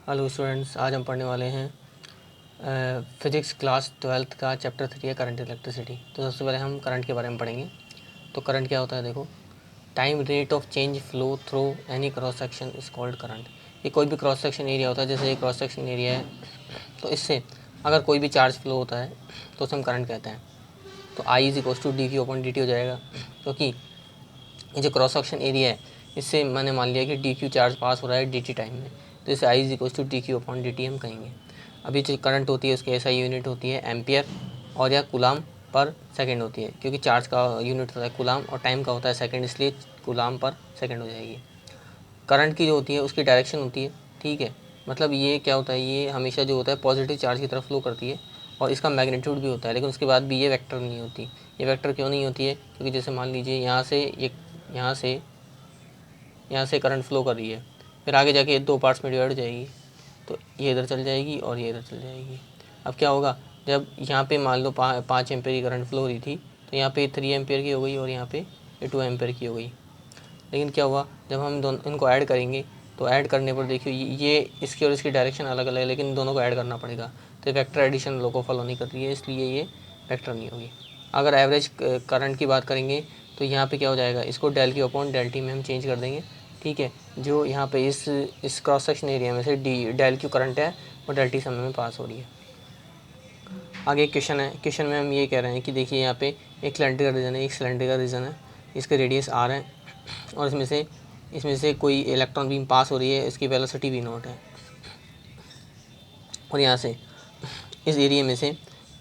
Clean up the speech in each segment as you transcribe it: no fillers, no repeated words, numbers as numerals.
Hello students, आज हम पढ़ने वाले हैं फिज़िक्स क्लास 12th का चैप्टर 3 है करंट इलेक्ट्रिसिटी। तो सबसे पहले हम करंट के बारे में पढ़ेंगे। तो करंट क्या होता है, देखो, time rate of change flow through any cross section is called current. ये कोई भी क्रॉस सेक्शन एरिया होता है, जैसे ये क्रॉस सेक्शन एरिया है, तो इससे अगर कोई भी चार्ज फ्लो होता है तो उसे हम करंट कहते हैं। तो I is equal to D Q upon D T हो जाएगा, क्योंकि ये जो क्रॉस सेक्शन एरिया है इससे मैंने मान लिया कि डी क्यू चार्ज पास हो रहा है डी टी टाइम में, तो इसे I is equal to D Q upon D T हम कहेंगे। अभी जो करंट होती है उसकी एसआई यूनिट होती है एम्पियर और या कूलाम पर सेकंड होती है, क्योंकि चार्ज का यूनिट होता है कूलाम और टाइम का होता है सेकंड, इसलिए कूलाम पर सेकंड हो जाएगी। करंट की जो होती है उसकी डायरेक्शन होती है, ठीक है, मतलब ये क्या होता है, ये हमेशा जो होता है पॉजिटिव चार्ज की तरफ फ्लो करती है और इसका मैग्नीट्यूड भी होता है, लेकिन उसके बाद भी ये वेक्टर नहीं होती। ये वेक्टर क्यों नहीं होती है, क्योंकि जैसे मान लीजिए यहाँ से करंट फ्लो कर रही है, फिर आगे जाके दो पार्ट्स में डिवाइड हो जाएगी, तो ये इधर चल जाएगी और ये इधर चल जाएगी। अब क्या होगा, जब यहाँ पे मान लो 5 एम्पेयर की करंट फ्लो हो रही थी, तो यहाँ पे 3 एम्पेयर की हो गई और यहाँ पे 2 एम्पेयर की हो गई। लेकिन क्या हुआ, जब हम दोनों इनको ऐड करेंगे तो ऐड करने पर देखिए ये इसकी और इसकी डायरेक्शन अलग अलग है, लेकिन दोनों को ऐड करना पड़ेगा, तो वेक्टर एडिशन लॉ को फॉलो नहीं कर रही है, इसलिए ये वेक्टर नहीं होगी। अगर एवरेज करंट की बात करेंगे तो यहाँ पे क्या हो जाएगा, इसको del Q upon del T में हम चेंज कर देंगे, ठीक है। जो यहाँ पे इस क्रॉस सेक्शन एरिया में से डेल क्यू करंट है और डेल टी समय में पास हो रही है। आगे क्वेश्चन है, क्वेश्चन में हम ये कह रहे हैं कि देखिए यहाँ पे एक सिलेंडर का रीजन है, एक सिलेंडर का रीजन है, इसके रेडियस आर है और इसमें से कोई इलेक्ट्रॉन बीम पास हो रही है, इसकी वेलोसिटी वी नॉट है। और यहाँ से इस एरिया में से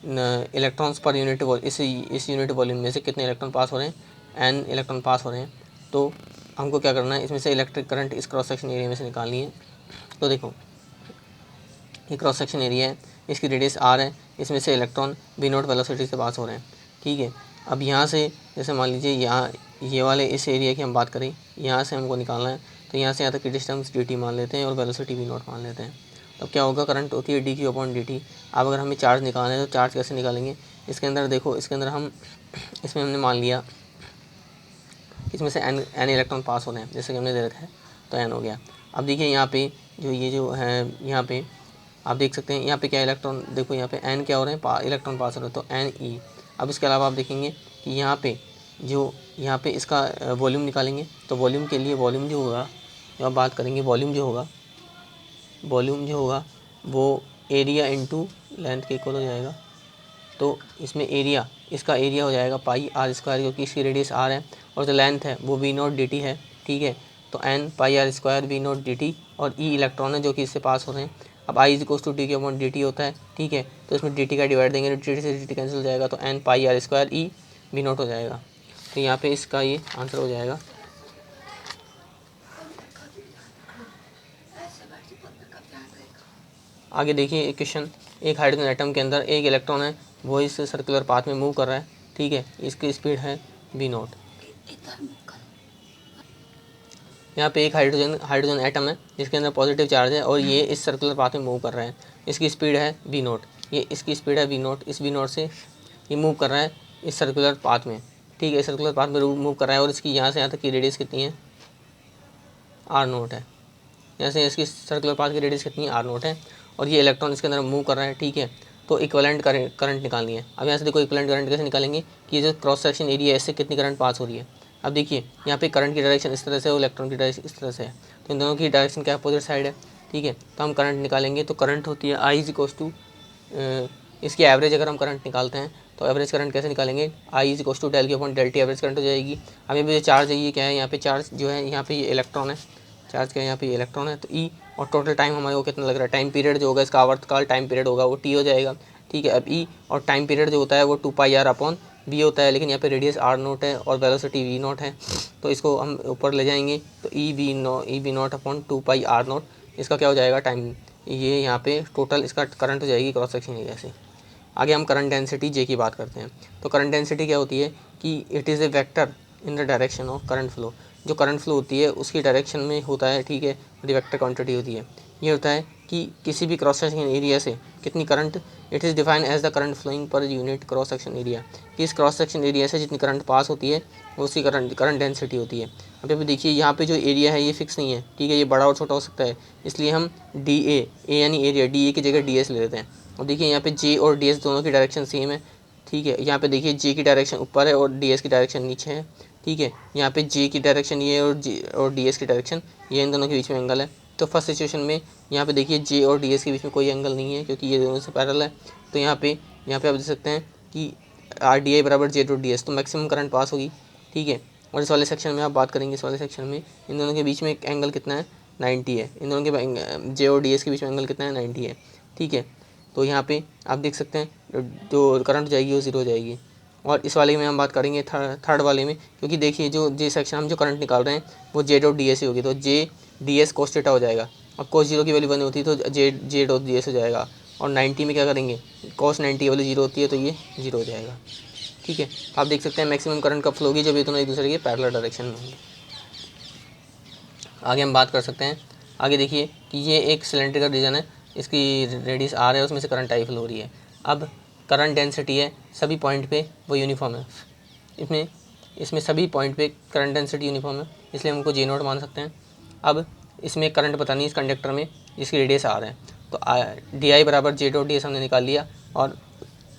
इलेक्ट्रॉन्स पर यूनिट इस यूनिट वॉल्यूम में से कितने इलेक्ट्रॉन पास हो रहे हैं, एन इलेक्ट्रॉन पास हो रहे हैं। तो हमको क्या करना है, इसमें से इलेक्ट्रिक करंट इस क्रॉस सेक्शन एरिया में से निकालनी है। तो देखो, ये क्रॉस सेक्शन एरिया है, इसकी रेडियस आर है, इसमें से इलेक्ट्रॉन वी नॉट वेलोसिटी से पास हो रहे हैं, ठीक है। अब यहाँ से जैसे मान लीजिए यहाँ ये वाले इस एरिया की हम बात करें, यहाँ से हमको निकालना है, तो यहाँ से यहाँ तक की डिस्टेंस डी टी मान लेते हैं और वेलोसिटी वी नॉट मान लेते हैं। तब क्या होगा, करंट होती है D Q upon D T. अब अगर हमें चार्ज निकालना है तो चार्ज कैसे निकालेंगे, इसके अंदर देखो, इसके अंदर इसमें हमने मान लिया इसमें से एन इलेक्ट्रॉन पास हो रहे हैं, जैसे कि हमने दे रखा है, तो एन हो गया। अब देखिए यहाँ पे जो है, यहाँ पे आप देख सकते हैं, यहाँ पे क्या इलेक्ट्रॉन, देखो यहाँ पे एन क्या हो रहे हैं, इलेक्ट्रॉन पास हो रहे हैं, तो एन ई। अब इसके अलावा आप देखेंगे कि यहाँ पे इसका वॉल्यूम निकालेंगे, तो वॉल्यूम के लिए वॉल्यूम जो होगा, जब आप बात करेंगे वॉल्यूम जो होगा वो एरिया इंटू लेंथ के इक्वल हो जाएगा। तो इसमें इसका एरिया हो जाएगा पाई आर स्क्वायर, क्योंकि इसकी रेडियस आर है और जो लेंथ है वो वी नॉट डी टी है, ठीक है। तो N pi R square V naught D T और ई इलेक्ट्रॉन है जो कि इससे पास हो रहे हैं। अब I is equals to D K upon D T होता है, ठीक है, तो इसमें डी टी का डिवाइड देंगे, डी टी से डी टी कैंसिल हो जाएगा, तो N pi R square E V naught हो जाएगा। तो यहाँ पे इसका ये आंसर हो जाएगा। आगे देखिए क्वेश्चन, एक हाइड्रोजन एटम के अंदर एक इलेक्ट्रॉन है, वो इस सर्कुलर पाथ में मूव कर रहा है, ठीक है, इसकी स्पीड है वी नॉट। यहाँ पे एक हाइड्रोजन एटम है जिसके अंदर पॉजिटिव चार्ज है और ये इस सर्कुलर पाथ में मूव कर रहा है, इसकी स्पीड है वी नॉट, ये इसकी स्पीड है वी नॉट, इस वी नॉट से ये मूव कर रहा है इस सर्कुलर पाथ में, ठीक है, इस सर्कुलर पाथ में मूव कर रहा है और इसकी यहाँ से यहाँ तक की रेडियस कितनी है, आर नोट है। यहाँ से इसकी सर्कुलर पाथ की रेडियस कितनी है, आर नोट है, और ये इलेक्ट्रॉन इसके अंदर मूव कर रहा है, ठीक है। तो इक्विवेलेंट करंट निकालनी है। अब यहाँ से देखो इक्विवेलेंट करंट कैसे निकालेंगे कि ये जो क्रॉस सेक्शन एरिया है इससे कितनी करंट पास हो रही है। अब देखिए यहाँ पे करंट की डायरेक्शन इस तरह से और इलेक्ट्रॉन की डायरेक्शन इस तरह से है, तो इन दोनों की डायरेक्शन क्या अपोजिट साइड है, ठीक है। तो हम करंट निकालेंगे, तो करंट होती है आई इज इक्वल्स टू, इसकी एवरेज अगर हम करंट निकालते हैं तो एवरेज करंट कैसे निकालेंगे, I is equals to del K upon del T average current हो जाएगी। अब ये चार्ज है, ये क्या है, यहाँ पे चार्ज जो है, यहाँ पे ये इलेक्ट्रॉन है, चार्ज क्या है, यहाँ पे इलेक्ट्रॉन है, तो ई, और टोटल टाइम हमारे को कितना लग रहा है, टाइम पीरियड जो होगा, इसका आवर्तकाल टाइम पीरियड होगा वो टी हो जाएगा, ठीक है। अब ई और टाइम पीरियड जो होता है वो 2 पाई आर अपॉन वी होता है, लेकिन यहाँ पे रेडियस आर नोट है और वेलोसिटी वी नोट है, तो इसको हम ऊपर ले जाएंगे, तो E V naught upon 2 pi R naught, इसका क्या हो जाएगा टाइम, ये यहाँ पे टोटल इसका करंट हो जाएगी क्रॉस सेक्शन एरिया से। आगे हम करंट डेंसिटी जे की बात करते हैं। तो करंट डेंसिटी क्या होती है कि it is a vector in the direction of current flow, जो करंट फ्लो होती है उसकी डायरेक्शन में होता है, ठीक है, बड़ी वेक्टर क्वांटिटी होती है। ये होता है कि किसी भी क्रॉस सेक्शन एरिया से कितनी current, it is defined as the current flowing per unit cross section area, कि इस क्रॉस सेक्शन एरिया से जितनी करंट पास होती है वो उसकी करंट डेंसिटी होती है। अब भी देखिए यहाँ पे जो एरिया है ये फिक्स नहीं है, ठीक है, ये बड़ा और छोटा हो सकता है, इसलिए हम डी ए यानी एरिया डी ए की जगह डी एस ले लेते हैं। अब देखिए यहाँ पे जे और डी एस दोनों की डायरेक्शन सेम है, ठीक है, यहाँ पे देखिए जे की डायरेक्शन ऊपर है और डी एस की डायरेक्शन नीचे है, ठीक है, यहाँ पे जे की डायरेक्शन ये और डी एस की डायरेक्शन ये, इन दोनों के बीच में एंगल है। तो फर्स्ट सिचुएशन में यहाँ पे देखिए जे और डी एस के बीच में कोई एंगल नहीं है क्योंकि ये दोनों से पैरेलल है। तो यहाँ पे आप देख सकते हैं कि आर डी आई बराबर जे डॉट डी एस, तो मैक्सिमम करंट पास होगी, ठीक है। और इस वाले सेक्शन में आप बात करेंगे, इस वाले सेक्शन में इन दोनों के बीच में एक एंगल कितना है, 90 है, इन दोनों के जे और डी एस के बीच में एंगल कितना है, 90 है, ठीक है। तो यहाँ पे आप देख सकते हैं जो करंट जाएगी वो ज़ीरो हो जाएगी। और इस वाले में हम बात करेंगे थर्ड वाले में, क्योंकि देखिए जो जे सेक्शन हम जो करंट निकाल रहे हैं वो जे डॉट डी एस ही होगी, तो जे डी एस कोस थीटा हो जाएगा। अब कोस जीरो की वैल्यू 1 होती है तो जे डॉट डी एस हो जाएगा। और 90 में क्या करेंगे, कोस 90 वाली 0 होती है तो ये 0 हो जाएगा, ठीक है। आप देख सकते हैं मैक्सिमम करंट कब फ्लो होगी, जब ये दोनों एक दूसरे के पैरेलल डायरेक्शन में होंगे। आगे हम बात कर सकते हैं, आगे देखिए कि ये एक सिलेंड्रिकल रीजन है, इसकी रेडियस आर है, उसमें से करंट आई फ्लो हो रही है। अब करंट डेंसिटी है सभी पॉइंट पे वो यूनिफॉर्म है, इसमें सभी पॉइंट पे करंट डेंसिटी यूनिफॉर्म है, इसलिए हम उनको जे नोट मान सकते हैं। अब इसमें करंट पता नहीं इस कंडक्टर में, जिसकी रेडियस आर है, तो डी आई बराबर जे डॉट डी एस हमने निकाल लिया। और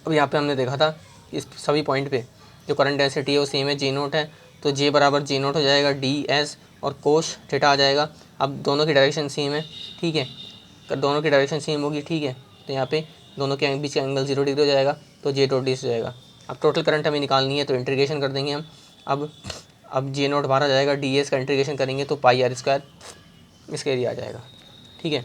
अब यहाँ पे हमने देखा था इस सभी पॉइंट पे जो करंट डेंसिटी है वो सेम है, जे नोट है, तो जे बराबर जे नोट हो जाएगा डी एस और कोश थीटा आ जाएगा। अब दोनों की डायरेक्शन सेम है, ठीक है, दोनों की डायरेक्शन सेम होगी, ठीक है, तो यहाँ पे दोनों के बीच का एंगल 0 डिग्री हो जाएगा, तो जे डॉट डी एस हो जाएगा। अब टोटल करंट हमें निकालनी है तो इंटीग्रेशन कर देंगे हम। अब जे नोट बाहर आ जाएगा, डी एस का इंटीग्रेशन करेंगे तो पाई आर स्क्वायर इसका एरिया आ जाएगा, ठीक है।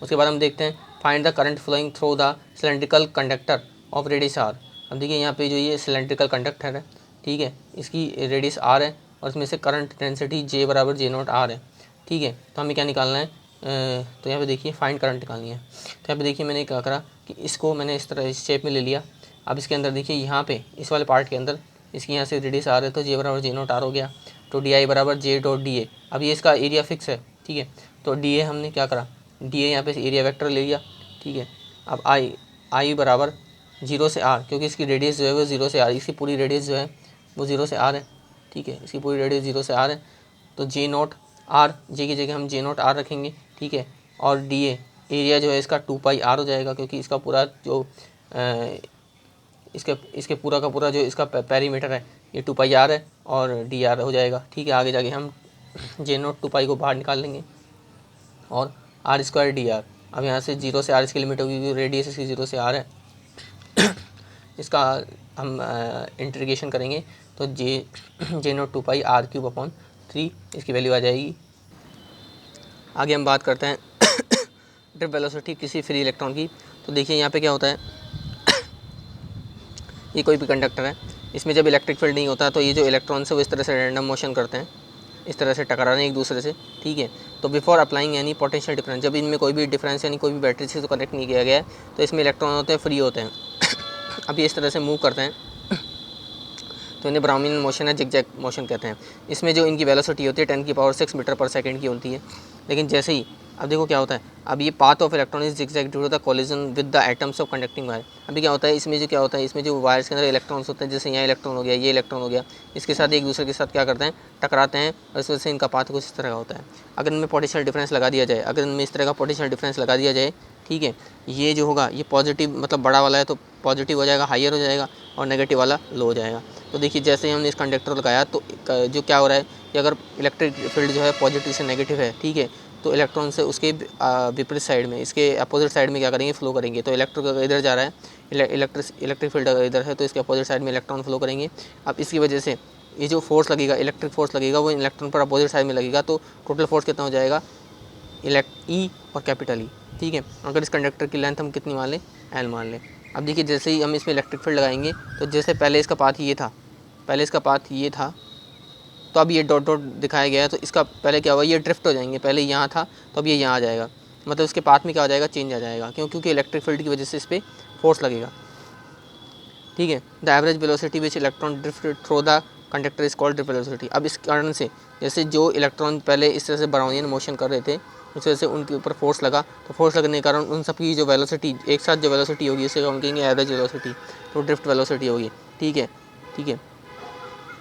उसके बाद हम देखते हैं find the current flowing through the cylindrical conductor of radius R. अब देखिए यहाँ पे जो ये सिलेंड्रिकल कंडक्टर है, ठीक है, इसकी रेडियस आर है और इसमें से करंट डेंसिटी जे बराबर जे नोट आर है, ठीक है। तो हमें क्या निकालना है, तो यहाँ पे देखिए फाइंड करंट निकालनी है। तो यहाँ पे देखिए मैंने क्या करा कि इसको मैंने इस तरह इस शेप में ले लिया। अब इसके अंदर देखिए यहाँ पे इस वाले पार्ट के अंदर इसकी यहाँ से रेडियस आर है, तो जे बराबर जे नोट आर हो गया, तो डी आई बराबर जे डॉट डी ए। अब ये इसका एरिया फिक्स है, ठीक है, तो डी ए हमने क्या करा, डी ए यहाँ पे एरिया वेक्टर ले लिया, ठीक है। अब आई बराबर 0 से आर, क्योंकि इसकी रेडियस जो है वो 0 से आर, इसकी पूरी रेडियस जो है वो 0 से आर है, ठीक है, इसकी पूरी रेडियस 0 से आर है, तो जे नोट आर, जे की जगह हम जे नोट आर रखेंगे, ठीक है। और डी ए एरिया जो है इसका 2 पाई आर हो जाएगा, क्योंकि इसका पूरा जो इसके पूरा का पूरा जो इसका पेरीमीटर है ये 2 पाई आर है और डी आर हो जाएगा, ठीक है। आगे जाके हम जे नोट 2 पाई को बाहर निकाल लेंगे और आर स्क्वायर डी आर। अब यहाँ से 0 से आर इसकी लिमिट होगी, रेडियस इसकी 0 से आर है, इसका हम इंटीग्रेशन करेंगे तो J naught 2 pi R cube upon 3 इसकी वैल्यू आ जाएगी। आगे हम बात करते हैं ड्रिफ्ट वेलोसिटी किसी फ्री इलेक्ट्रॉन की। तो देखिए यहाँ पे क्या होता है, ये कोई भी कंडक्टर है, इसमें जब इलेक्ट्रिक फील्ड नहीं होता तो ये जो इलेक्ट्रॉन्स है वो इस तरह से रैंडम मोशन करते हैं, इस तरह से टकरा रहे हैं एक दूसरे से, ठीक है। तो before applying any potential difference, जब इनमें कोई भी डिफरेंस यानी कोई भी बैटरी से तो कनेक्ट नहीं किया गया है, तो इसमें इलेक्ट्रॉन होते हैं फ्री होते हैं अब ये इस तरह से मूव करते हैं, तो इन्हें ब्राउनिन मोशन है, जिगजैग मोशन कहते हैं। इसमें जो इनकी वेलोसिटी होती है 10⁶ मीटर पर सेकंड की होती है। लेकिन जैसे ही अब देखो क्या होता है, अब ये path of electron is zigzag due to the collision with the atoms of conducting wire. अभी क्या होता है इसमें जो क्या होता है, इसमें जो वायर्स के अंदर इलेक्ट्रॉन्स होते हैं, जैसे यहाँ इलेक्ट्रॉन हो गया, ये इलेक्ट्रॉन हो गया, इसके साथ एक दूसरे के साथ क्या करते हैं, टकराते हैं, और इस वजह से इनका पाथ कुछ इस तरह का होता है। अगर इनमें पोटेंशियल डिफरेंस लगा दिया जाए, अगर इनमें इस तरह का पोटेंशियल डिफरेंस लगा दिया जाए, ठीक है, ये जो होगा ये पॉजिटिव मतलब बड़ा वाला है तो पॉजिटिव हो जाएगा, हाइयर हो जाएगा, और नेगेटिव वाला लो हो जाएगा। तो देखिए जैसे ही हमने इस कंडक्टर लगाया तो जो क्या हो रहा है कि अगर इलेक्ट्रिक फील्ड जो है पॉजिटिव से नेगेटिव है, ठीक है, तो इलेक्ट्रॉन से उसके विपरीत साइड में, इसके अपोजिट साइड में क्या करेंगे, फ्लो करेंगे। तो इलेक्ट्रिक इधर जा रहा है, इलेक्ट्रिक फील्ड अगर इधर है तो इसके अपोजिट साइड में इलेक्ट्रॉन फ्लो करेंगे। अब इसकी वजह से ये जो फोर्स लगेगा, इलेक्ट्रिक फोर्स लगेगा, वो इलेक्ट्रॉन पर अपोजिट साइड में लगेगा, तो टोटल फोर्स कितना हो जाएगा, ई और कैपिटल ई, ठीक है। अगर इस कंडक्टर की लेंथ हम कितनी मान लें, एल मान लें। अब देखिए जैसे ही हम इसमें इलेक्ट्रिक फील्ड लगाएंगे, तो जैसे पहले इसका पाथ ये था, तो अब ये डॉट डॉट दिखाया गया है, तो इसका पहले क्या हुआ, ये ड्रिफ्ट हो जाएंगे, पहले यहाँ था तो अब ये यहाँ आ जाएगा, मतलब इसके पाथ में क्या हो जाएगा, चेंज आ जाएगा, क्योंकि इलेक्ट्रिक फील्ड की वजह से इस पर फोर्स लगेगा, ठीक है। The average velocity which electron drift through the conductor is called drift velocity. अब इस कारण से जैसे जो इलेक्ट्रॉन पहले इस तरह से ब्राउनियन मोशन कर रहे थे, उस वजह से उनके ऊपर फोर्स लगा, तो फोर्स लगने के कारण उन सबकी जो वेलोसिटी एक साथ जो वेलोसिटी होगी उसे हम कहेंगे एवरेज वेलोसिटी, तो ड्रिफ्ट वेलोसिटी होगी, ठीक है।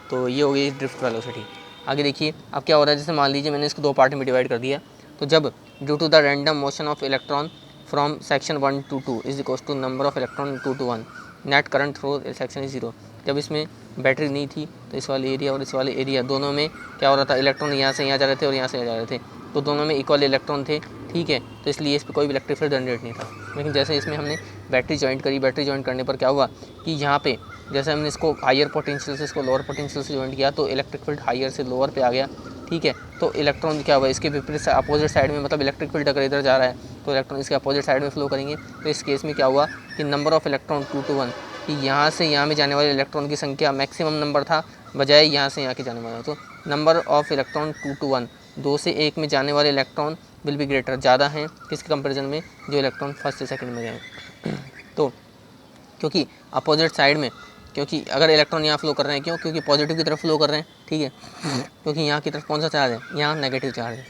तो ये होगी ड्रिफ्ट वेलोसिटी। आगे देखिए अब क्या हो रहा है, जैसे मान लीजिए मैंने इसको 2 पार्ट में डिवाइड कर दिया, तो जब due to the random motion of electron from section 1 to 2 is equal to number of electron 2 to 1 net current through section is 0। जब इसमें बैटरी नहीं थी तो इस वाले एरिया और इस वाले एरिया दोनों में क्या हो रहा था, इलेक्ट्रॉन यहाँ से यहाँ जा रहे थे और यहाँ से यहाँ जा रहे थे, तो दोनों में इक्वल इलेक्ट्रॉन थे, ठीक है। तो इसलिए इस पर कोई भी इलेक्ट्रिक फील्ड जनरेट नहीं था। लेकिन जैसे इसमें हमने बैटरी जॉइंट करी, बैटरी जॉइंट करने पर क्या हुआ कि यहाँ पे जैसे हमने इसको हायर पोटेंशियल से इसको लोअर पोटेंशियल से जॉइंट किया तो इलेक्ट्रिक फील्ड हायर से लोअर पे आ गया, ठीक है। तो इलेक्ट्रॉन क्या हुआ, इसके विपरीत अपोजिट साइड में, मतलब इलेक्ट्रिक फील्ड अगर इधर जा रहा है तो इलेक्ट्रॉन इसके अपोजिट साइड में फ्लो करेंगे। तो इस केस में क्या हुआ कि नंबर ऑफ इलेक्ट्रॉन 2 to 1, कि यहाँ से यहाँ में जाने वाले इलेक्ट्रॉन की संख्या मैक्सिमम नंबर था बजाय यहाँ से यहाँ के जाने वाला। तो नंबर ऑफ इलेक्ट्रॉन 2 to 1, 2 से 1 में जाने वाले इलेक्ट्रॉन विल बी ग्रेटर, ज़्यादा हैं किसके कंपेरिजन में, जो इलेक्ट्रॉन फर्स्ट से सेकंड में गए। तो क्योंकि अपोजिट साइड में, क्योंकि अगर इलेक्ट्रॉन यहाँ फ्लो कर रहे हैं, क्यों, क्योंकि पॉजिटिव की तरफ फ्लो कर रहे हैं, ठीक है, क्योंकि यहाँ की तरफ कौन सा चार्ज है, यहाँ नेगेटिव चार्ज है।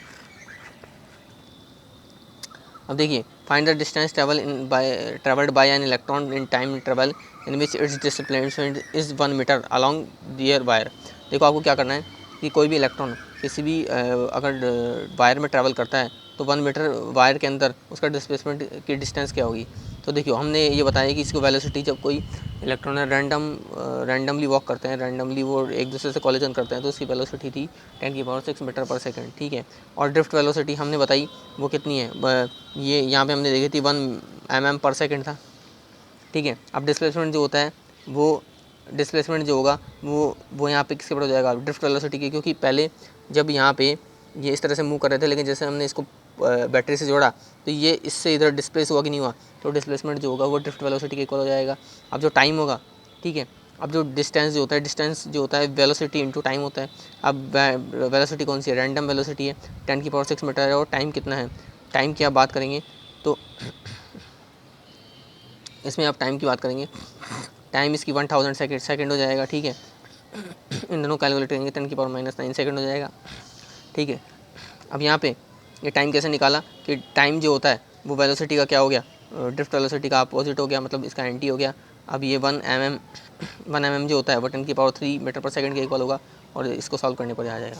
अब देखिए find the distance travelled by an electron in time interval in which its displacement is 1 metre along their wire. देखो आपको क्या करना है कि कोई भी इलेक्ट्रॉन किसी भी अगर वायर में ट्रैवल करता है तो 1 मीटर वायर के अंदर उसका डिस्प्लेसमेंट की डिस्टेंस क्या होगी। तो देखियो हमने ये बताया कि इसको वेलोसिटी, जब कोई इलेक्ट्रॉन रैंडमली वॉक करते हैं, रैंडमली वो एक दूसरे से कॉलिजन करते हैं, तो उसकी वेलोसिटी थी 10⁻⁶ मीटर पर सेकंड, ठीक है। और ड्रिफ्ट वेलोसिटी हमने बताई वो कितनी है, ये यहाँ पे हमने देखी थी 1 mm पर सेकंड था, ठीक है। अब डिस्प्लेसमेंट जो होता है वो डिस्प्लेसमेंट जो होगा वो यहाँ पे किसके ऊपर हो जाएगा, ड्रिफ्ट वेलोसिटी की, क्योंकि पहले जब यहाँ पे ये इस तरह से मूव कर रहे थे, लेकिन जैसे हमने इसको बैटरी से जोड़ा तो ये इससे इधर डिस्प्लेस हुआ कि नहीं हुआ, तो डिस्प्लेसमेंट जो होगा वो ड्रिफ्ट वेलोसिटी के इक्वल हो जाएगा। अब जो टाइम होगा, ठीक है, अब जो डिस्टेंस जो होता है वेलोसिटी इंटू टाइम होता है। अब वेलोसिटी कौन सी है, रैंडम वेलोसिटी है, 10⁻⁶ मीटर है, और टाइम कितना है, टाइम की आप बात करेंगे तो इसमें आप टाइम की बात करेंगे, टाइम इसकी 1000 सेकेंड हो जाएगा, ठीक है। इन दोनों कैलकुलेट करेंगे 10⁻⁹ सेकेंड हो जाएगा, ठीक है। अब यहाँ पे ये टाइम कैसे निकाला कि टाइम जो होता है वो वेलोसिटी का क्या हो गया, ड्रिफ्ट वेलोसिटी का अपोजिट हो गया, मतलब इसका एंटी हो गया। अब ये 1 mm जो होता है वो 10⁻³ मीटर पर सेकंड के इक्वल होगा, और इसको सॉल्व करने पर आ जाएगा।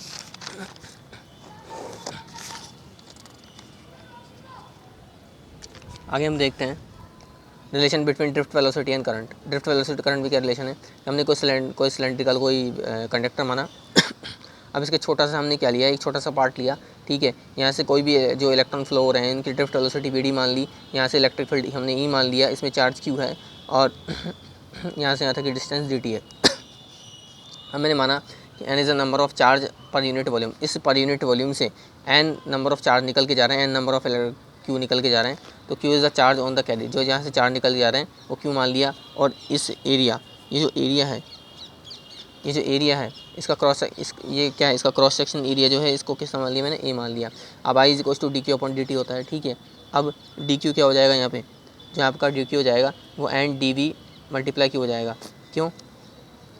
आगे हम देखते हैं relation between drift velocity and current. Drift velocity current भी क्या रिलेशन है, हमने कोई सिलेंड्रिकल कोई कंडक्टर माना। अब इसके छोटा सा हमने क्या लिया, एक छोटा सा पार्ट लिया, ठीक है। यहाँ से कोई भी जो इलेक्ट्रॉन फ्लो हो रहे हैं इनकी ड्रिफ्ट वेलोसिटी वी मान ली, यहाँ से इलेक्ट्रिक फील्ड हमने ई मान लिया, इसमें चार्ज क्यू है, और यहाँ से यहाँ तक की डिस्टेंस डी टी है। अब मैंने माना कि N is a number of charge per unit volume, इस पर यूनिट वॉल्यूम से एन नंबर ऑफ चार्ज निकल के जा रहे हैं, एन नंबर ऑफ क्यू निकल के जा रहे हैं, तो Q is the charge on the carry, जो यहाँ से चार्ज निकल के जा रहे हैं वो क्यू मान लिया। और इस एरिया, ये जो एरिया है इसका ये क्या है, इसका क्रॉस सेक्शन एरिया जो है इसको किस मान लिया मैंने, ए मान लिया। अब I is equal to D Q upon D T होता है, ठीक है। अब डी क्यू क्या हो जाएगा, यहाँ पे जो आपका डी क्यू हो जाएगा वो N D V multiply Q हो जाएगा। क्यों,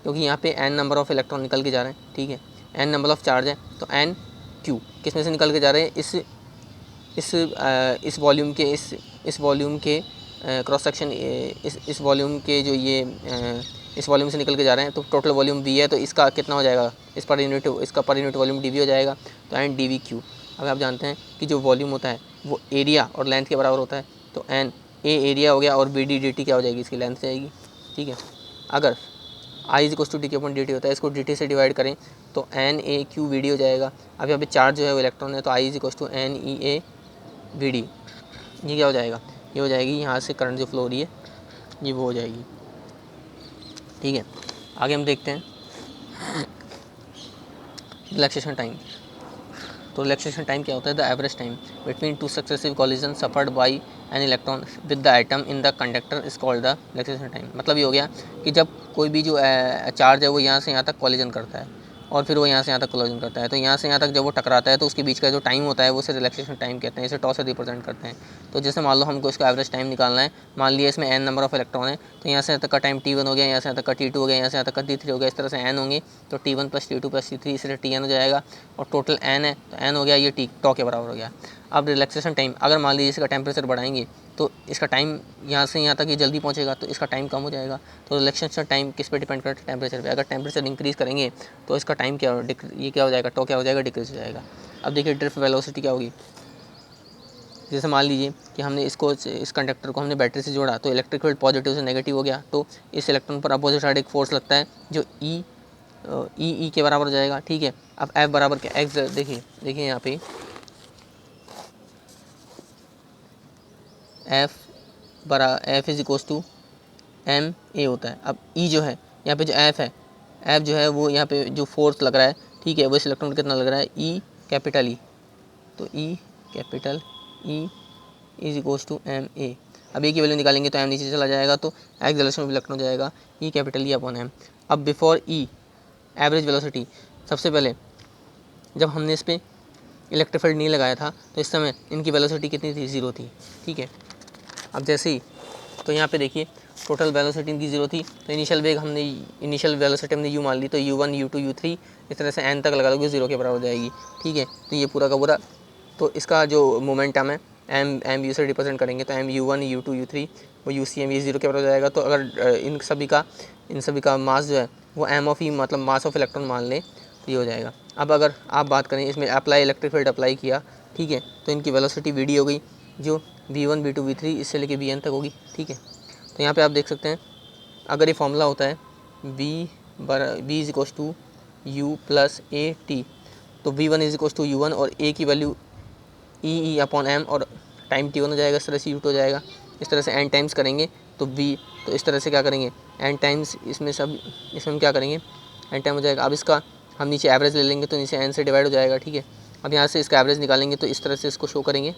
क्योंकि यहाँ पे एन नंबर ऑफ इलेक्ट्रॉन निकल के जा रहे हैं, ठीक है, एन नंबर ऑफ चार्ज है, तो एन क्यू किस में से निकल के जा रहे हैं, इस वॉल्यूम के क्रॉस सेक्शन, इस वॉल्यूम के जो ये इस वॉल्यूम से निकल के जा रहे हैं, तो टोटल वॉल्यूम वी है, तो इसका कितना हो जाएगा, इसका पर यूनिट वॉल्यूम डी वी हो जाएगा, तो एन डी वी क्यू। अब आप जानते हैं कि जो वॉल्यूम होता है वो एरिया और लेंथ के बराबर होता है, तो एन ए एरिया हो गया और बी डी डी टी क्या हो जाएगी, इसकी लेंथ जाएगी, ठीक है। अगर I is equal to D Q upon D T होता है, इसको डी टी से डिवाइड करें तो N A Q V D हो जाएगा। अब यहाँ पे चार्ज जो है वो इलेक्ट्रॉन है, तो I is equal to N E A V D, ये क्या हो जाएगा, ये हो जाएगी यहाँ से करंट जो फ्लो हो रही है ये वो हो जाएगी, ठीक है। आगे हम देखते हैं रिलैक्सेशन टाइम। तो रिलैक्सेशन टाइम क्या होता है, the average time between two successive collision suffered by an electron with the atom in the conductor is called the relaxation time. मतलब ये हो गया कि जब कोई भी जो चार्ज है वो यहाँ से यहाँ तक कॉलिजन करता है और फिर वो यहाँ से यहाँ तक कॉलिजन करता है, तो यहाँ से यहाँ तक जब वो टकराता है तो उसके बीच का जो टाइम होता है वो उसे रिलैक्सेशन टाइम कहते हैं, इसे टॉ से रिप्रेजेंट करते हैं। तो जैसे मान लो हमको इसका एवरेज टाइम निकालना है, मान लिया इसमें एन नंबर ऑफ इलेक्ट्रॉन है, तो यहाँ से यहाँ तक का टाइम T1 हो गया, यहाँ से यहाँ तक का T2 हो गया, यहाँ से यहाँ तक का T3 हो गया, इस तरह से n होंगे, तो T1 + T2 + T3 इसलिए Tn हो जाएगा, और टोटल n है तो n हो गया, ये टॉ के बराबर हो गया। अब रिलैक्सेशन टाइम, अगर मान लीजिए इसका टेम्परेचर बढ़ाएंगे तो इसका टाइम यहाँ से यहाँ तक ये जल्दी पहुँचेगा, तो इसका टाइम कम हो जाएगा। तो रिलैक्सेशन टाइम किस पे डिपेंड करता है? टेम्परेचर पे। अगर टेम्परेचर इंक्रीज़ करेंगे तो इसका टाइम क्या हो, ये क्या हो जाएगा, टो क्या हो जाएगा, डिक्रीज हो जाएगा। अब देखिए ड्रिफ्ट वेलोसिटी क्या होगी। जैसे मान लीजिए कि हमने इस कंडक्टर को हमने बैटरी से जोड़ा, तो इलेक्ट्रिक फील्ड पॉजिटिव से नेगेटिव हो गया, तो इस इलेक्ट्रॉन पर अपोजिट साइड एक फोर्स लगता है जो ई के बराबर हो जाएगा। ठीक है, अब एफ बराबर क्या, एक्स, देखिए यहाँ पे F is equals to M A होता है। अब ई जो है यहाँ पे जो एफ जो है वो यहाँ पे जो फोर्स लग रहा है, ठीक है, वो इस इलेक्ट्रॉन कितना लग रहा है, ई कैपिटल ई, तो e capital E is equals to M A. अब ए की वैल्यू निकालेंगे तो एम नीचे चला जाएगा, तो एक्सेलरेशन भी इलेक्ट्रॉन हो जाएगा e capital E upon M. अब बिफोर ई एवरेज वेलोसिटी, सबसे पहले जब हमने इस पर इलेक्ट्रिक फील्ड नहीं लगाया था तो इस समय इनकी वेलोसिटी कितनी थी, 0 थी। ठीक है, अब जैसे ही, तो यहाँ पे देखिए टोटल वेलोसिटी इनकी 0 थी, तो इनिशियल वेलोसिटी हमने u मान ली, तो u1 u2 u3 इस तरह से n तक लगा दोगे 0 के बराबर हो जाएगी। ठीक है, तो ये पूरा का पूरा, तो इसका जो मोमेंटम है एम यू से रिप्रेजेंट करेंगे, तो एम u1 u2 u3 वो UCM ये 0 के बराबर हो जाएगा। तो अगर इन सभी का मास जो है वो एम ऑफ ई मतलब मास ऑफ इलेक्ट्रॉन मान लें तो ये हो जाएगा। अब अगर आप बात करें इसमें अप्लाई इलेक्ट्रिक फील्ड अप्लाई किया, ठीक है, तो इनकी वेलोसिटी वी डी हो गई, जो v1 v2 v3 इससे लेके vn तक होगी। ठीक है, तो यहाँ पे आप देख सकते हैं अगर ये फॉर्मूला होता है v is equals to u plus A T, तो v1 is equals to u1 और a की वैल्यू ई अपॉन एम और टाइम t1 हो जाएगा, इस तरह से u2 हो जाएगा। इस तरह से n टाइम्स करेंगे तो v, तो इस तरह से क्या करेंगे n टाइम्स, इसमें हम क्या करेंगे n टाइम हो जाएगा। अब इसका हम नीचे एवरेज ले लेंगे तो नीचे n से डिवाइड हो जाएगा। ठीक है, अब यहाँ से इसका एवरेज निकालेंगे तो इस तरह से इसको शो करेंगे।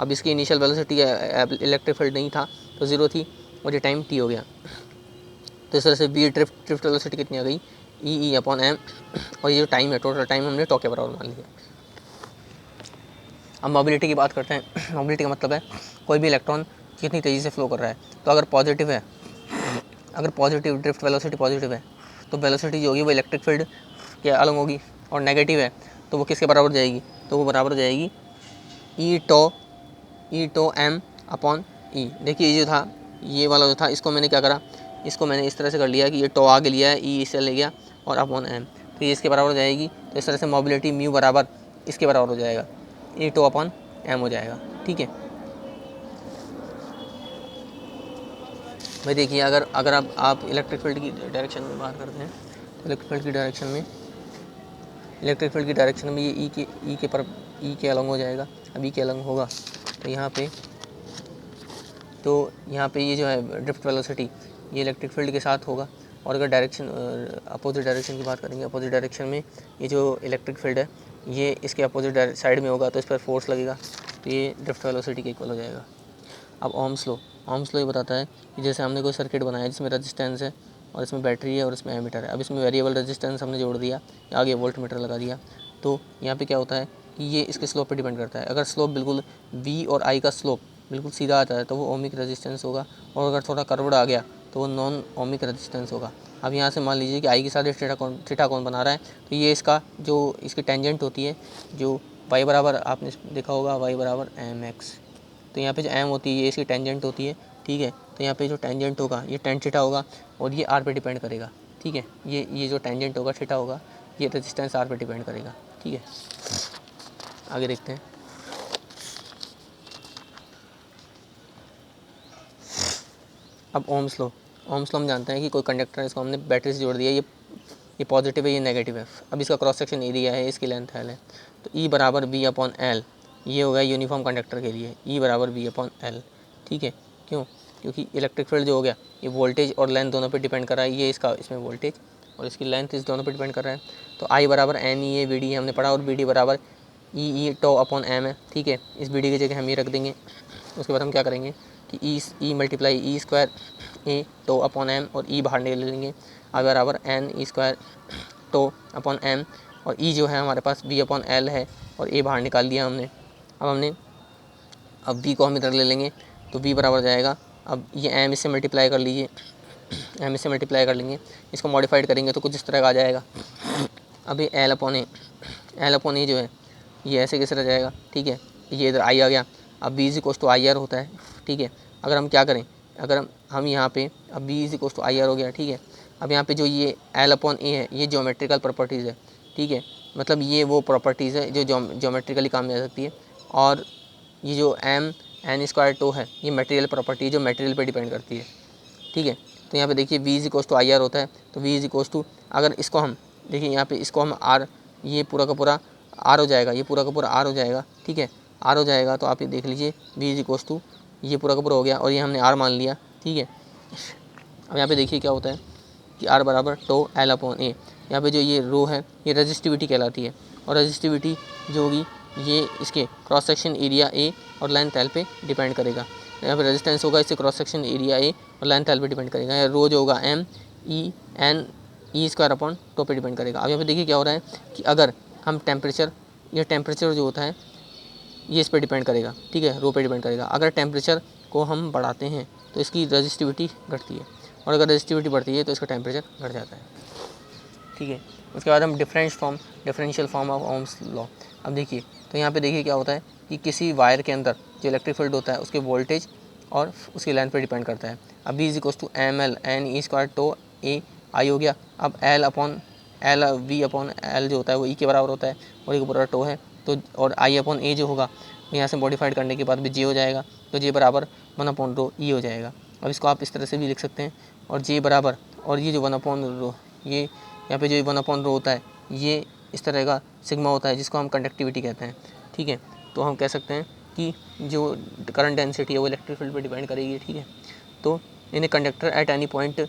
अब इसकी इनिशियल वेलोसिटी इलेक्ट्रिक फील्ड नहीं था तो 0 थी और ये टाइम t हो गया, तो इस तरह से बी ड्रिफ्ट वेलोसिटी कितनी आ गई, ई अपॉन एम, और ये जो टाइम है टोटल टाइम हमने टॉ के बराबर मान लिया। अब मोबिलिटी की बात करते हैं। मोबिलिटी का मतलब है कोई भी इलेक्ट्रॉन कितनी तेज़ी से फ्लो कर रहा है। तो अगर पॉजिटिव ड्रिफ्ट वेलोसिटी पॉजिटिव है तो वेलोसिटी जो होगी वो इलेक्ट्रिक फील्ड के अलग होगी, और नेगेटिव है तो वो किसके बराबर जाएगी, तो वो बराबर हो जाएगी ई टो एम अपॉन ई। देखिए ये जो था, ये वाला जो था, इसको मैंने क्या करा, इसको मैंने इस तरह से कर लिया कि ये टो आगे लिया है, ई इससे ले गया और अपॉन एम, तो ये इसके बराबर हो जाएगी। तो इस तरह से मोबिलिटी म्यू बराबर इसके बराबर हो जाएगा, ई टो अपॉन एम हो जाएगा। ठीक है भाई, देखिए अगर आप इलेक्ट्रिक फील्ड की डायरेक्शन में बात करते हैं तो इलेक्ट्रिक फील्ड की डायरेक्शन में ये ई के अलग हो जाएगा। अब ई के अलग होगा तो यहाँ पे ये जो है ड्रिफ्ट वेलोसिटी ये इलेक्ट्रिक फील्ड के साथ होगा। और अगर अपोजिट डायरेक्शन की बात करेंगे, अपोजिट डायरेक्शन में ये जो इलेक्ट्रिक फील्ड है ये इसके अपोजिट साइड में होगा, तो इस पर फोर्स लगेगा, तो ये ड्रिफ्ट वेलोसिटी के इक्वल हो जाएगा। अब ओम्स लॉ ये बताता है कि जैसे हमने कोई सर्किट बनाया जिसमें रेजिस्टेंस है और इसमें बैटरी है और इसमें एमीटर है। अब इसमें वेरिएबल रेजिस्टेंस हमने जोड़ दिया, आगे वोल्ट मीटर लगा दिया, तो यहाँ पे क्या होता है कि ये इसके स्लोप पे डिपेंड करता है। अगर स्लोप बिल्कुल v और i का स्लोप बिल्कुल सीधा आता है तो वो ओमिक रेजिस्टेंस होगा, और अगर थोड़ा कर्व्ड आ गया तो वो नॉन ओमिक रेजिस्टेंस होगा। अब यहाँ से मान लीजिए कि i के साथ थीटा कौन बना रहा है, तो ये इसकी टेंजेंट होती है, जो y बराबर आपने देखा होगा y बराबर mx, तो यहाँ पे जो m होती है ये इसकी टेंजेंट होती है। ठीक है, तो यहाँ पे जो टेंजेंट होगा ये टेन थीटा होगा और ये r पे डिपेंड करेगा। ठीक है, ये जो टेंजेंट होगा थीटा होगा, ये रेजिस्टेंस r पे डिपेंड करेगा। ठीक है, आगे देखते हैं। अब ओम्स लॉ हम जानते हैं कि कोई कंडक्टर है, इसको हमने बैटरी से जोड़ दिया, ये पॉजिटिव है, ये नेगेटिव है। अब इसका क्रॉस सेक्शन एरिया है, इसकी लेंथ L है, तो E बराबर V अपॉन L, ये होगा यूनिफॉर्म कंडक्टर के लिए E बराबर V अपॉन L। ठीक है, क्योंकि इलेक्ट्रिक फील्ड जो हो गया ये वोल्टेज और लेंथ दोनों पे डिपेंड कर रहा है, ये इसमें वोल्टेज और इसकी लेंथ इस दोनों पे डिपेंड कर रहा है। तो I बराबर NE VD हमने पढ़ा, और VD बराबर ई टो अपॉन एम है। ठीक है, इस BD की जगह हम ये रख देंगे। उसके बाद हम क्या करेंगे कि E multiply E square A tau upon M, और ई बाहर निकल लेंगे, आई बराबर N E square tau upon M, और ई जो है हमारे पास V अपॉन L है और ए बाहर निकाल दिया हमने। अब V को हम इधर ले लेंगे तो V बराबर जाएगा, अब ये m इससे मल्टीप्लाई कर लीजिए, m इससे मल्टीप्लाई कर लेंगे, इसको मॉडिफाइड करेंगे तो कुछ इस तरह का आ जाएगा। अब ये L अपॉन ए जो है ये ऐसे कैसे रह जाएगा। ठीक है, ये इधर आई आ गया। अब B is equal to I R होता है, ठीक है। अगर हम क्या करें, अगर हम यहाँ पे अब B is equal to I R हो गया, ठीक है। अब यहाँ पे जो ये एल अपॉन ए है ये ज्योमेट्रिकल प्रॉपर्टीज़ है, ठीक है। मतलब ये वो प्रॉपर्टीज़ है जो ज्योमेट्रिकली काम में आ सकती है। और ये जो एम एन स्क्वायर टू है ये मटेरियल प्रॉपर्टी है जो मटेरियल पे डिपेंड करती है, ठीक है। तो यहाँ पे देखिए V is equal to I R होता है, तो वी इज इक्वल टू, अगर इसको हम देखिए यहाँ पे इसको हम आर, ये पूरा का पूरा आर हो जाएगा, ये पूरा का पूरा आर हो जाएगा, ठीक है। आर हो जाएगा तो आप ये देख लीजिए वी इज इक्वल टू, ये पूरा का पूरा हो गया और ये हमने आर मान लिया, ठीक है। अब यहाँ पे देखिए क्या होता है कि आर बराबर टो एल अपॉन ए। यहाँ पे जो ये रो है ये रजिस्टिविटी कहलाती है, और रजिस्टिविटी जो होगी ये इसके क्रॉस सेक्शन एरिया ए और लेंथ एल पे डिपेंड करेगा। यहाँ पे रेजिस्टेंस होगा इससे क्रॉस सेक्शन एरिया ए और लेंथ एल पे डिपेंड करेगा। रो जो होगा M E N E square upon tau पे डिपेंड करेगा। अब यहाँ पे देखिए क्या हो रहा है कि अगर हम टेम्परेचर, ये टेम्परेचर जो होता है ये इस पर डिपेंड करेगा, ठीक है, रो पे डिपेंड करेगा। अगर टेम्परेचर को हम बढ़ाते हैं तो इसकी रजिस्टिविटी घटती है, और अगर रजिस्टिविटी बढ़ती है तो इसका टेम्परेचर घट जाता है, ठीक है। उसके बाद हम differential form of Ohm's law. अब देखिए तो यहाँ पे देखिए क्या होता है कि किसी वायर के अंदर जो इलेक्ट्रिक फील्ड होता है उसके वोल्टेज और उसकी लेंथ पे डिपेंड करता है। अब B is equal to M L N E square tau A I हो गया। अब L upon L V upon L जो होता है वो ई के बराबर होता है और एक पूरा टो है, तो और आई अपॉन ए जो होगा यहाँ से मॉडिफाइड करने के बाद भी जे हो जाएगा, तो जे बराबर 1 अपॉन रो ई हो जाएगा। अब इसको आप इस तरह से भी लिख सकते हैं, और जे बराबर, और ये जो 1 अपॉन रो, ये यहाँ पे जो 1 अपॉन रो होता है ये इस तरह का सिग्मा होता है जिसको हम कंडक्टिविटी कहते हैं, ठीक है। तो हम कह सकते हैं कि जो करंट डेंसिटी है वो इलेक्ट्रिक फील्ड पर डिपेंड करेगी, ठीक है। तो in a conductor at any point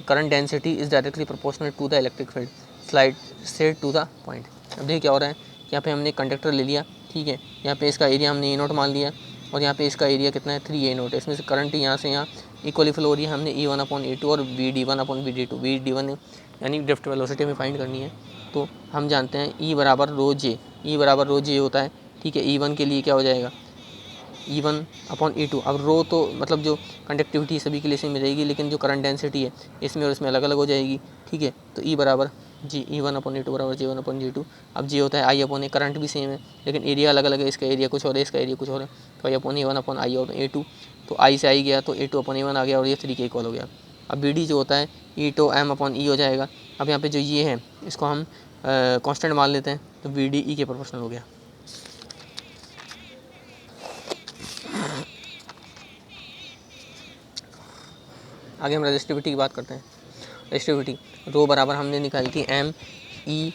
current density is directly proportional to the electric field slide straight to the point. अब देखिए क्या हो रहा है, यहाँ पे हमने कंडक्टर ले लिया, ठीक है। यहाँ पे इसका एरिया हमने ए नोट मान लिया, और यहाँ पे इसका एरिया कितना है 3 ए नोट। इसमें से करंट यहाँ से यहाँ इक्वली फ्लो हो रही है। हमने ई 1 अपॉन ए टू और V D 1 upon V D two, V D 1 यानी ड्रिफ्ट वेलोसिटी में फाइंड करनी है। तो हम जानते हैं ई बराबर रो जे, ई बराबर रो जे होता है, ठीक है। ई 1 के लिए क्या हो जाएगा ई 1 अपॉन ई 2। अब रो तो मतलब जो कंडक्टिविटी सभी के लिए सेम रहेगी, लेकिन जो करंट डेंसिटी है इसमें और इसमें अलग अलग हो जाएगी, ठीक है। तो ई बराबर जी ई 1 अपॉन ई 2 बराबर जे 1 अपॉन जे 2। अब जी होता है आई अपॉन ए, करंट भी सेम है लेकिन एरिया अलग अलग है, इसका एरिया कुछ और है, इसका एरिया कुछ और है, तो आई अपॉन ए 1 अपॉन आई और ए 2। तो आई से आई गया तो ए 2 अपॉन ए 1 आ गया और ये 3 के इक्वल हो गया। अब बी डी जो होता है ई टो एम अपॉन ई हो जाएगा। अब यहाँ पे जो ये है इसको हम कांस्टेंट मान लेते हैं, तो बी डी ई के प्रोपोर्शनल हो गया। आगे हम रेजिस्टिविटी की बात करते हैं। रेजिस्टिविटी रो बराबर हमने निकाली थी M E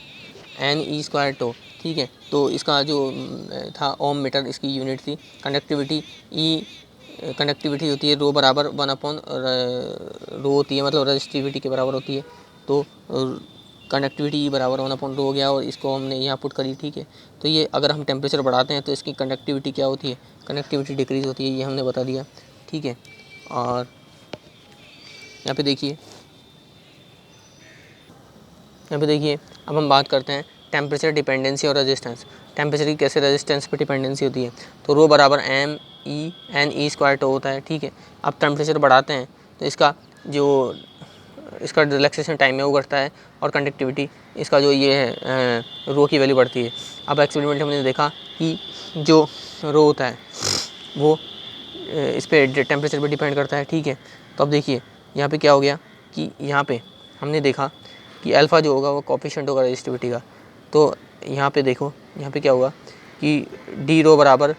N E square tau, ठीक है। तो इसका जो था ओम मीटर इसकी यूनिट थी। कंडक्टिविटी ई कंडक्टिविटी होती है रो बराबर 1 अपॉन रो होती है, मतलब रेजिस्टिविटी के बराबर होती है। तो कंडक्टिविटी ई बराबर 1 अपॉन रो हो गया और इसको हमने यहाँ पुट करी, ठीक है। तो ये अगर हम टेम्परेचर बढ़ाते हैं तो इसकी कंडक्टिविटी क्या होती है, कंडक्टिविटी डिक्रीज़ होती है, ये हमने बता दिया, ठीक है। और यहाँ पे देखिए अब हम बात करते हैं टेम्परेचर डिपेंडेंसी और रेजिस्टेंस। टेम्परेचर की कैसे रेजिस्टेंस पे डिपेंडेंसी होती है, तो रो बराबर M E N E square tau होता है, ठीक है। अब टेम्परेचर बढ़ाते हैं तो इसका रिलैक्सेशन टाइम है वो बढ़ता है, और कंडक्टिविटी इसका जो ये है रो की वैल्यू बढ़ती है। अब एक्सपेरिमेंट हमने देखा कि जो रो होता है वो इस पर टेम्परेचर पे डिपेंड करता है, ठीक है। तो अब देखिए यहाँ पे क्या हो गया कि यहाँ पे हमने देखा कि अल्फ़ा जो होगा वो कोफिशिएंट होगा रेजिस्टिविटी का। तो यहाँ पे देखो यहाँ पे क्या होगा कि डी रो बराबर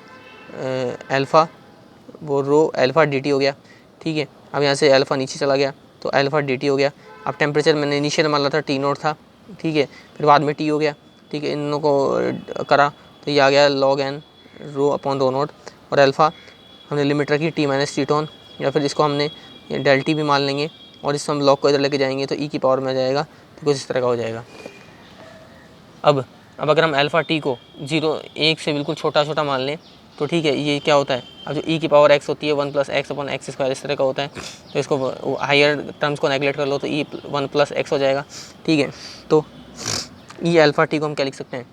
अल्फ़ा वो रो अल्फ़ा डी टी हो गया, ठीक है। अब यहाँ से अल्फ़ा नीचे चला गया तो अल्फ़ा डी टी हो गया। अब टेम्परेचर मैंने इनिशियल मान रहा था टी नोट था, ठीक है, फिर बाद में टी हो गया, ठीक है। इन दोनों को करा तो ये आ गया log N rho upon rho naught, और अल्फ़ा हमने लिमिट रखी टी माइनस टी टोन, या फिर इसको हमने डेल टी भी मान लेंगे, और इस हम लॉग को इधर लेके जाएंगे तो ई की पावर में आ जाएगा, तो कुछ इस तरह का हो जाएगा। अब अगर हम अल्फ़ा टी को 1 से बिल्कुल छोटा मान लें तो ठीक है, ये क्या होता है, अब जो ई की पावर एक्स होती है 1 plus x upon x square इस तरह का होता है। तो इसको हायर टर्म्स को नेगलेक्ट कर लो तो ई 1 प्लस एक्स हो जाएगा, ठीक है। तो ई अल्फ़ा टी को हम क्या लिख सकते हैं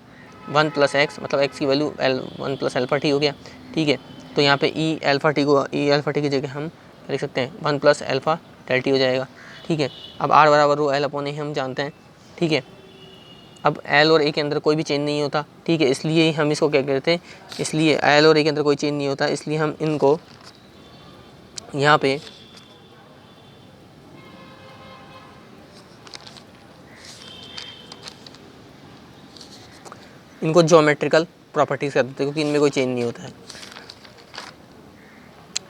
1 प्लस एक्स, मतलब एक्स की वैल्यू 1 प्लस अल्फ़ा टी हो गया, ठीक है। तो यहाँ पे ई अल्फ़ा टी की जगह हम लिख सकते हैं 1 प्लस अल्फ़ा डेल टी हो जाएगा, ठीक है। अब आर बराबर रो एल अपॉन ए हम जानते हैं, ठीक है। अब एल और ए के अंदर कोई भी चेंज नहीं होता, ठीक है, इसलिए हम इसको क्या कहते हैं, इसलिए एल और ए के अंदर कोई चेंज नहीं होता, इसलिए हम इनको यहाँ पे इनको ज्योमेट्रिकल प्रॉपर्टीज कहते हैं, क्योंकि इनमें कोई चेंज नहीं होता है,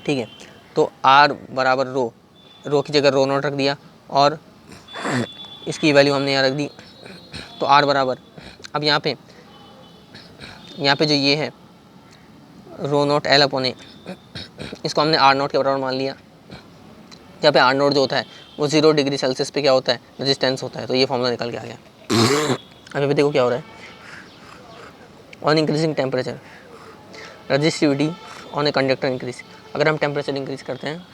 ठीक है। तो आर बराबर रो, रो की जगह रो नॉट रख दिया और इसकी वैल्यू हमने यहाँ रख दी। तो आर बराबर, अब यहाँ पे जो ये है रो नॉट एल अपॉन ए, इसको हमने आर नॉट के बराबर मान लिया। यहाँ पे आर नॉट जो होता है वो 0 डिग्री सेल्सियस पे क्या होता है, रेजिस्टेंस होता है। तो ये फॉर्मूला निकल के आ गया। अभी देखो क्या हो रहा है, on increasing temperature resistivity on a conductor increase. अगर हम टेम्परेचर इंक्रीज करते हैं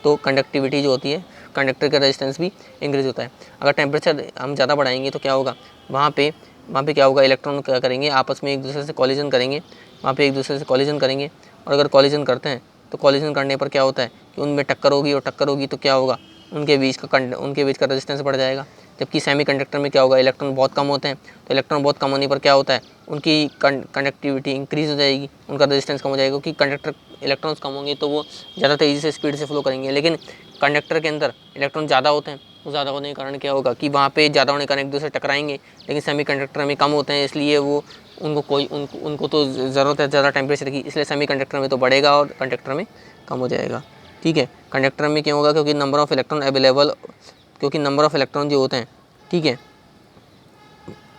तो कंडक्टिविटी जो होती है, कंडक्टर का रेजिस्टेंस भी इंक्रीज होता है। अगर टेम्परेचर हम ज़्यादा बढ़ाएंगे तो क्या होगा, वहाँ पे क्या होगा, इलेक्ट्रॉन क्या करेंगे, आपस में एक दूसरे से कॉलिजन करेंगे, वहाँ पे एक दूसरे से कॉलिजन करेंगे। और अगर कॉलिजन करते हैं तो कॉलिजन करने पर क्या होता है कि उनमें टक्कर होगी, और टक्कर होगी तो क्या होगा, उनके बीच का रेजिस्टेंस बढ़ जाएगा। जबकि सेमी कंडक्टर में क्या होगा, इलेक्ट्रॉन बहुत कम होते हैं, तो इलेक्ट्रॉन बहुत कम होने पर क्या होता है, उनकी कंडक्टिविटी इंक्रीज हो जाएगी, उनका रेजिस्टेंस कम हो जाएगा, क्योंकि कंडक्टर इलेक्ट्रॉन्स कम होंगे तो वो ज़्यादा तेज़ी से स्पीड से फ्लो करेंगे। लेकिन कंडक्टर के अंदर इलेक्ट्रॉन ज़्यादा होते हैं, तो ज़्यादा होने के कारण क्या होगा कि वहाँ पे ज़्यादा होने के कारण एक दूसरे टकराएंगे। लेकिन सेमी कंडक्टर में कम होते हैं, इसलिए वो उनको तो ज़रूरत है ज़्यादा टेम्परेचर की, इसलिए सेमी कंडक्टर में तो बढ़ेगा और कंडक्टर में कम हो जाएगा, ठीक है। कंडक्टर में क्यों होगा, क्योंकि नंबर ऑफ़ इलेक्ट्रॉन अवेलेबल, क्योंकि नंबर ऑफ़ इलेक्ट्रॉन जो होते हैं, ठीक है,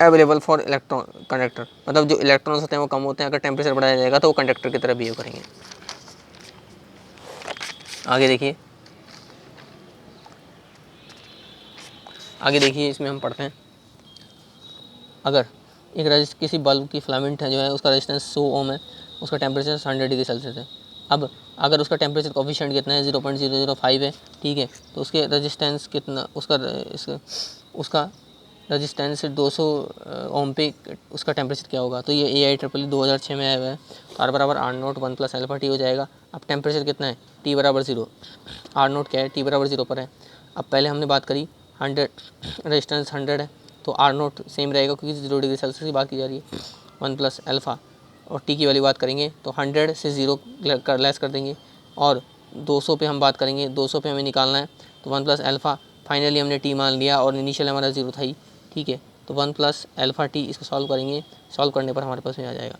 अवेलेबल फॉर इलेक्ट्रॉन कंडक्टर, मतलब जो इलेक्ट्रॉन्स होते हैं वो कम होते हैं। अगर टेम्परेचर बढ़ाया जाएगा तो वो कंडक्टर की तरह बिहेव करेंगे। आगे देखिए इसमें हम पढ़ते हैं, अगर एक किसी बल्ब की फिलामेंट है जो है, उसका रेजिस्टेंस 100 ओम है, उसका टेम्परेचर 100 डिग्री सेल्सियस है। अब अगर उसका टेम्परेचर कोफिशिएंट कितना है, 0.005 है, ठीक है, तो उसके रेजिस्टेंस कितना, उसका रेजिस्टेंस 200 ओम पे उसका टेम्परेचर क्या होगा। तो ये AIEEE 2006 में आया हुआ है। तो आर बराबर आर नॉट 1 + अल्फा टी हो जाएगा। अब टेम्परेचर कितना है, टी बराबर 0, आर नॉट क्या है, टी बराबर 0 पर है। अब पहले हमने बात करी 100, रेजिस्टेंस 100 है, तो आर नॉट सेम रहेगा क्योंकि 0 डिग्री सेल्सियस की बात की जा रही है। 1 + अल्फ़ा, और टी की वाली बात करेंगे तो 100 से 0 लेस कर देंगे, और 200 पे हम बात करेंगे, 200 पे हमें निकालना है, तो 1 + अल्फ़ा, फाइनली हमने टी मान लिया और इनिशियल हमारा 0 था ही, ठीक है। तो 1 + अल्फ़ा टी, इसको सॉल्व करेंगे, सॉल्व करने पर हमारे पास में आ जाएगा,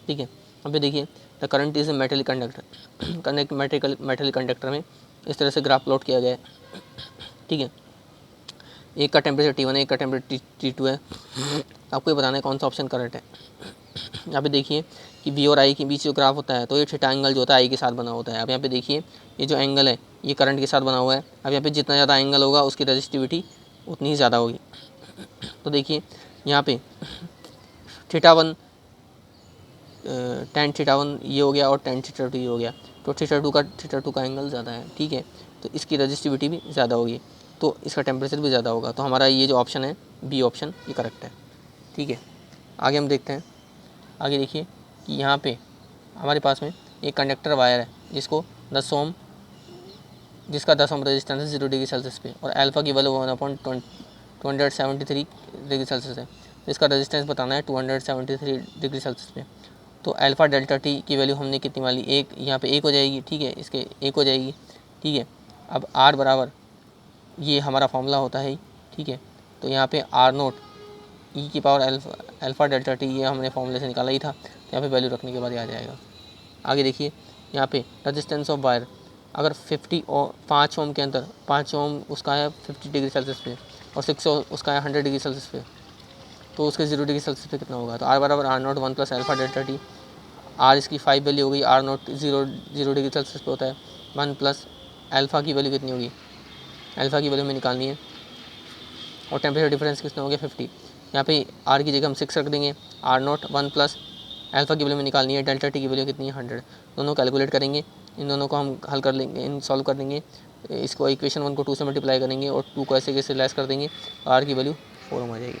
ठीक है। अब देखिए the current is a metal conductor, metal conductor में इस तरह से ग्राफ प्लॉट किया गया है, ठीक है। एक का टेम्परेचर T1 है, एक का टेम्परेचर T2 है। आपको ये बताना है कौन सा ऑप्शन करेक्ट है। यहाँ पे देखिए कि V और I के बीच जो ग्राफ होता है, तो ये थीटा एंगल जो होता है I के साथ बना होता है। अब यहाँ पे देखिए ये जो एंगल है ये करंट के साथ बना हुआ है। अब यहाँ पे जितना ज़्यादा एंगल होगा उसकी रजिस्टिविटी उतनी ही ज़्यादा होगी। तो देखिए यहाँ पे θ1 tan θ1 ये हो गया और tan θ2 ये हो गया, तो θ2 का एंगल ज़्यादा है, ठीक है, तो इसकी रजिस्टिविटी भी ज़्यादा होगी, तो इसका टेम्परेचर भी ज़्यादा होगा। तो हमारा ये जो ऑप्शन है बी ऑप्शन ये करेक्ट है, ठीक है। आगे हम देखते हैं, आगे देखिए कि यहाँ पे हमारे पास में एक कंडक्टर वायर है जिसका 10 ओम रेजिस्टेंस है 0 डिग्री सेल्सियस पे, और अल्फ़ा की वैल्यू 1/273 डिग्री सेल्सियस है। तो इसका रेजिस्टेंस बताना है 273 डिग्री सेल्सियस पे। तो अल्फ़ा डेल्टा टी की वैल्यू हमने कितनी वाली, एक, यहाँ पे 1 हो जाएगी, ठीक है, इसके 1 हो जाएगी, ठीक है। अब आर बराबर ये हमारा फॉर्मूला होता है, ठीक है, तो यहाँ पे आर नोट ई की पावर अल्फ़ा डेल्टा टी ये हमने फॉर्मूले से निकाला ही था, तो यहाँ पे वैल्यू रखने के बाद ये आ जाएगा। आगे देखिए यहाँ पे रेजिस्टेंस ऑफ वायर, अगर 5 ओम के अंदर 5 ओम उसका है 50 डिग्री सेल्सियस पे, और 6 उसका है 100 डिग्री सेल्सियस पे, तो उसके 0 डिग्री सेल्सियस पे कितना होगा। तो आर बराबर R naught 1 + alpha delta T, R इसकी 5 वैल्यू हो गई, आर नॉट 0 डिग्री सेल्सियस पे होता है, 1 + अल्फ़ा की वैल्यू कितनी होगी, अल्फ़ा की वैल्यू में निकालनी है, और टेम्परेचर डिफरेंस कितना हो गया 50। यहाँ पे आर की जगह हम 6 रख देंगे, आर नॉट 1 + अल्फ़ा की वैल्यू में निकालनी है, डेल्टा टी की वैल्यू कितनी है 100। दोनों कैलकुलेट करेंगे, इन दोनों को हम हल कर लेंगे, इन सॉल्व कर देंगे, इसको इक्वेशन 1 को 2 से मल्टीप्लाई करेंगे और 2 को ऐसे कैसे लेस कर देंगे, आर की वैल्यू 4 ओम आ जाएगी।